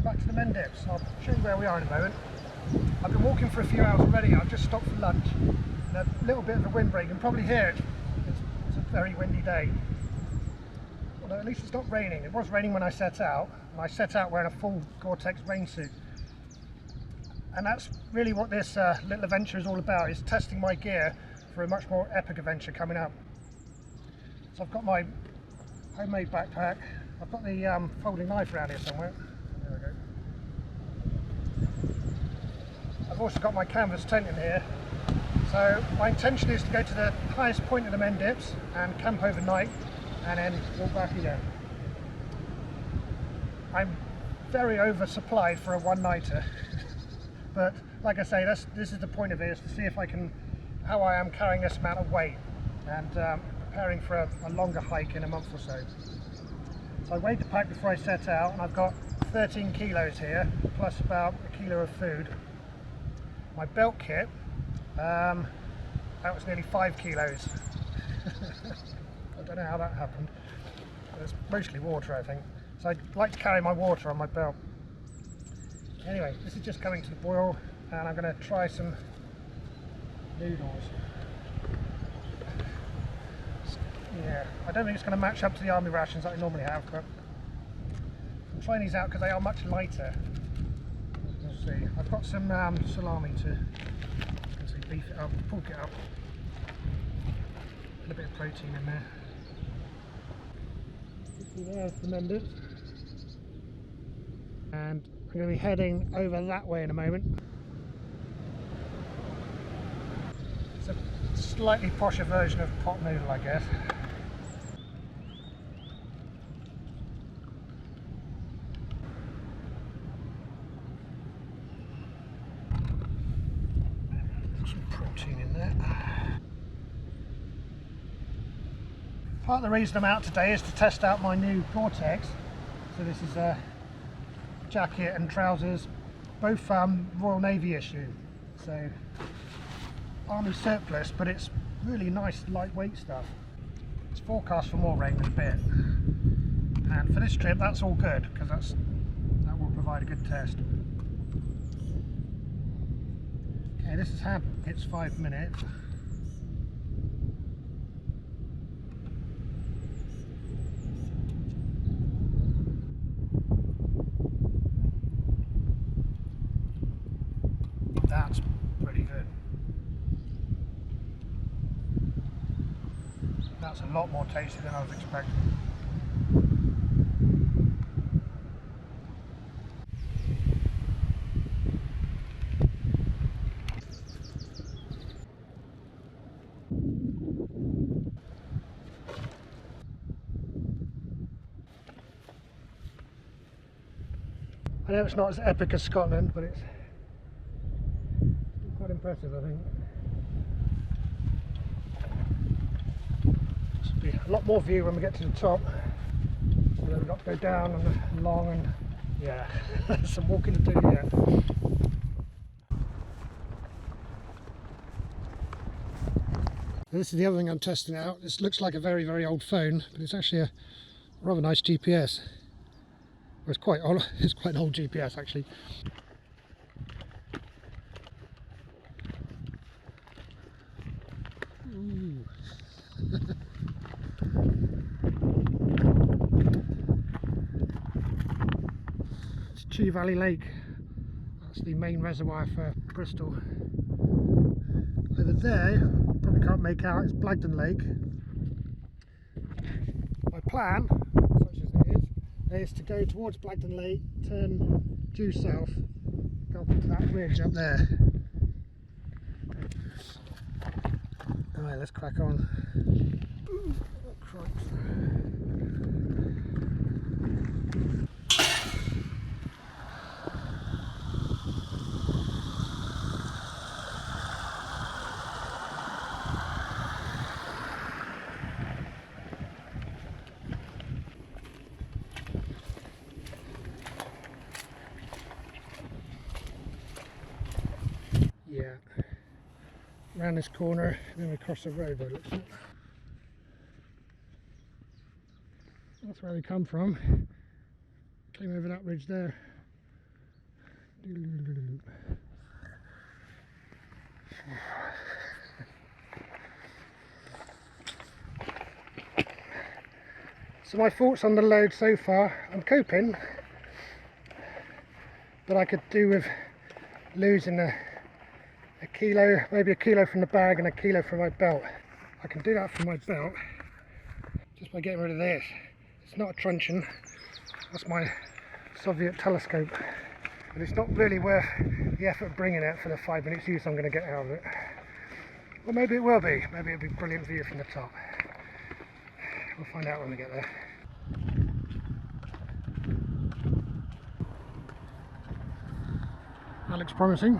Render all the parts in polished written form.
welcome back to the Mendips. I'll show you where we are in a moment. I've been walking for a few hours already. I've just stopped for lunch and a little bit of a windbreak. You can probably hear it. It's a very windy day. Although at least it's not raining. It was raining when I set out, and I set out wearing a full Gore-Tex rain suit. And that's really what this little adventure is all about, is testing my gear for a much more epic adventure coming up. So I've got my homemade backpack. I've got the folding knife around here somewhere. There we go. I've also got my canvas tent in here. So my intention is to go to the highest point of the Mendips and camp overnight and then walk back again. I'm very oversupplied for a one-nighter. But like I say, this is the point of it, is to see if I can, how I am carrying this amount of weight and preparing for a longer hike in a month or so. So I weighed the pack before I set out, and I've got 13 kilos here, plus about a kilo of food. My belt kit, that was nearly 5 kilos. I don't know how that happened. It's mostly water, I think. So I'd like to carry my water on my belt. Anyway, this is just coming to the boil, and I'm going to try some noodles. Yeah, I don't think it's going to match up to the army rations that I normally have, but I'm trying these out because they are much lighter. We'll see. I've got some salami to beef it up, pork it up. A little bit of protein in there. There's the Mendip. And I'm going to be heading over that way in a moment. It's a slightly posher version of pot noodle, I guess. Some protein in there. Part of the reason I'm out today is to test out my new Gore-Tex. So this is a jacket and trousers, both Royal Navy issue, so army surplus, but it's really nice lightweight stuff. It's forecast for more rain in a bit, and for this trip that's all good, because that will provide a good test. Okay, this has had its 5 minutes. That's pretty good. That's a lot more tasty than I was expecting. I know it's not as epic as Scotland, but it's quite impressive, I think. This will be a lot more view when we get to the top. So then we've got to go down and along, and yeah, some walking to do yet. This is the other thing I'm testing out. This looks like a very, very old phone, but it's actually a rather nice GPS. Well, it's quite old. It's quite an old GPS actually. It's Chew Valley Lake. That's the main reservoir for Bristol. Over there, probably can't make out, it's Blagden Lake. My plan, such as it is to go towards Blagden Lake, turn due south, go up into that ridge up there. Alright, let's crack on. Ooh, oh, Christ. Yeah, round this corner and then we cross the road by the looks of it. That's where we come from. Came over that ridge there. So my thoughts on the load so far, I'm coping, but I could do with losing a kilo, maybe a kilo from the bag and a kilo from my belt. I can do that from my belt just by getting rid of this. It's not a truncheon, that's my Soviet telescope, but it's not really worth the effort of bringing it for the 5 minutes use I'm going to get out of it. Or maybe it will be, maybe it'll be a brilliant view from the top. We'll find out when we get there. That looks promising.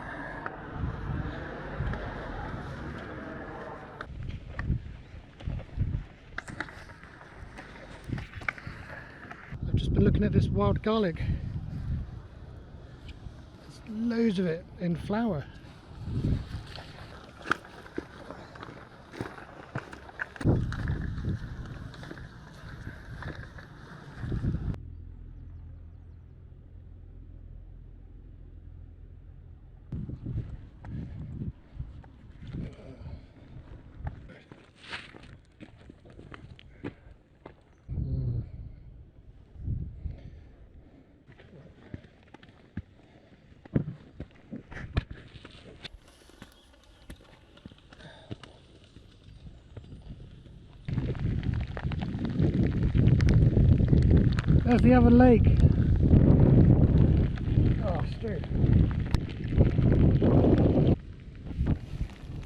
I've just been looking at this wild garlic. There's loads of it in flower. There's the other lake. Oh, straight.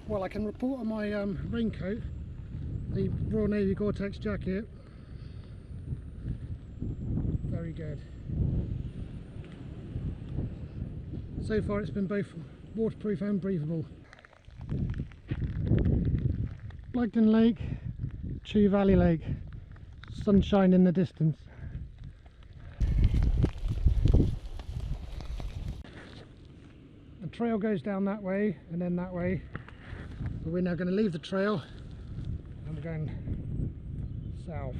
Well, I can report on my raincoat, the Royal Navy Gore-Tex jacket. Very good. So far it's been both waterproof and breathable. Blagden Lake, Chew Valley Lake, sunshine in the distance. The trail goes down that way and then that way, but we're now going to leave the trail and we're going south.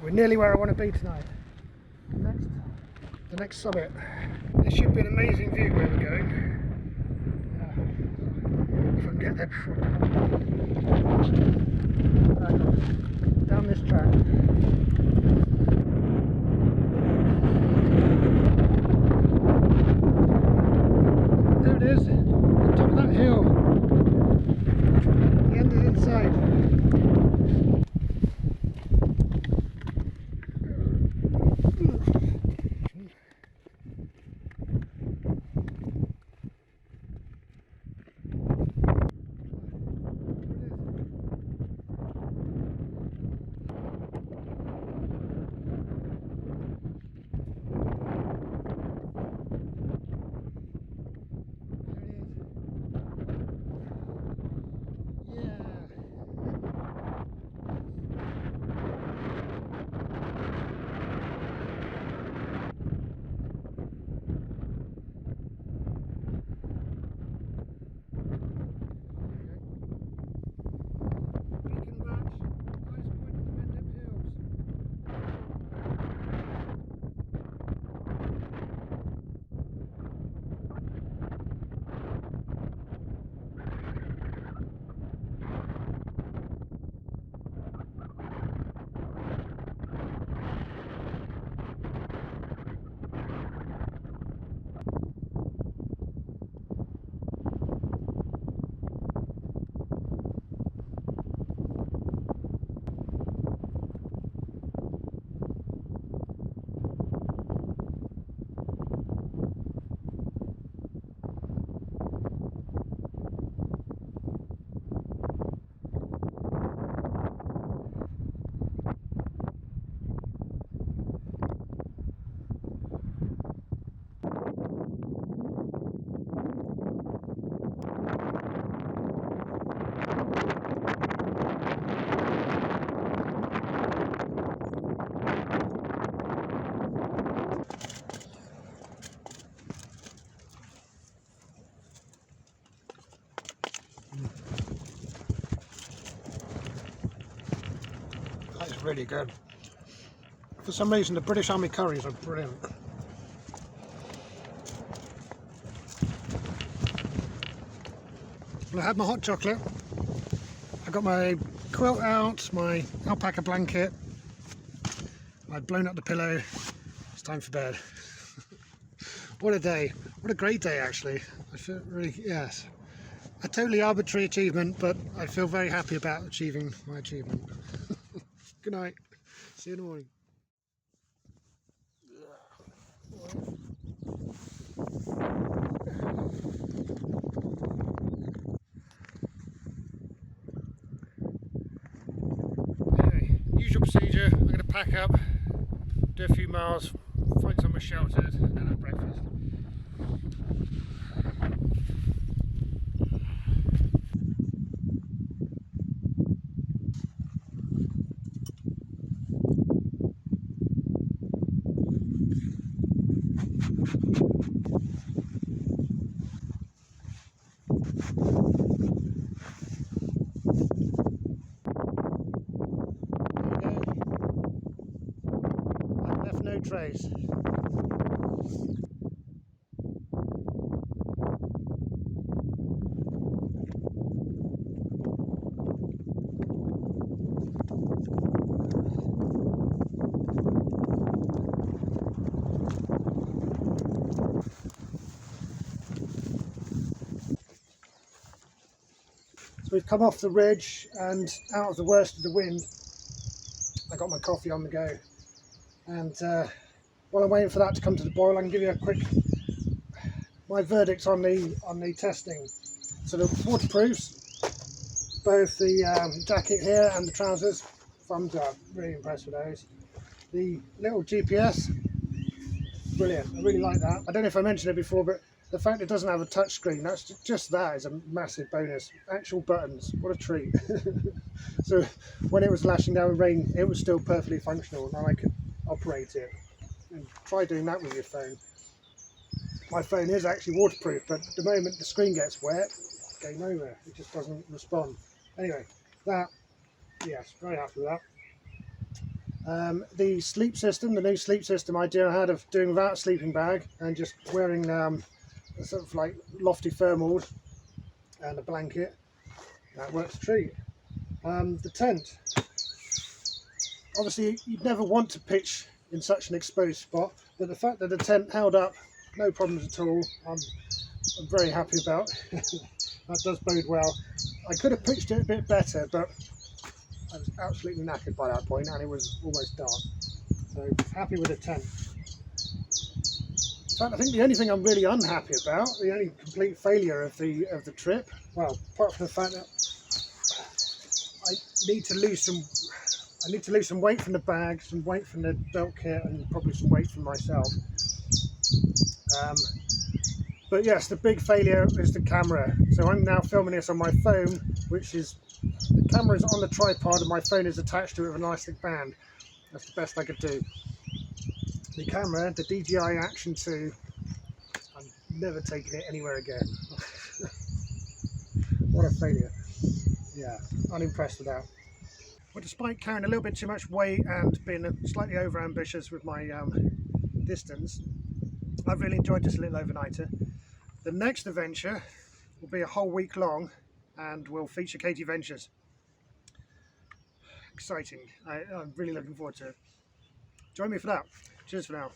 We're nearly where I want to be tonight. The next summit. This should be an amazing view where we're going. If I can get there before. Right, down this track. There it is, the top of that hill. The end is inside. really good. For some reason the British Army curries are brilliant. Well, I had my hot chocolate, I got my quilt out, my alpaca blanket, I'd blown up the pillow, it's time for bed. What a day, what a great day actually. I feel really, yes, a totally arbitrary achievement, but I feel very happy about achieving my achievement. Good night, see you in the morning. Anyway, usual procedure, I'm going to pack up, do a few miles, find somewhere sheltered and then have breakfast. I've left no trace. So we've come off the ridge and out of the worst of the wind. I got my coffee on the go, and while I'm waiting for that to come to the boil, I can give you a quick my verdict on the testing. So the waterproofs, both the jacket here and the trousers, thumbs up. Really impressed with those. The little GPS, brilliant. I really like that. I don't know if I mentioned it before, but the fact it doesn't have a touch screen, that's just that is a massive bonus. Actual buttons, what a treat. So when it was lashing down with rain, it was still perfectly functional and I could operate it. And try doing that with your phone. My phone is actually waterproof, but the moment the screen gets wet, game over. It just doesn't respond. Anyway, that, yes, very happy with that. The sleep system, the new sleep system idea I had of doing without a sleeping bag and just wearing sort of like lofty thermals and a blanket, that works a treat. The tent, obviously you'd never want to pitch in such an exposed spot, but the fact that the tent held up, no problems at all, I'm very happy about. That does bode well. I could have pitched it a bit better, but I was absolutely knackered by that point and it was almost dark. So happy with the tent. In fact, I think the only thing I'm really unhappy about, the only complete failure of the trip, well, apart from the fact that I need to lose some weight from the bag, some weight from the belt kit, and probably some weight from myself. But yes, the big failure is the camera. So I'm now filming this on my phone, which is, the camera is on the tripod and my phone is attached to it with an elastic band. That's the best I could do. The camera, the DJI Action 2, I'm never taking it anywhere again. What a failure. Yeah, unimpressed with that. Well, despite carrying a little bit too much weight and being slightly over ambitious with my distance, I've really enjoyed this little overnighter. The next adventure will be a whole week long and will feature Katie Ventures. Exciting. I'm really looking forward to it. Join me for that. Cheers for now.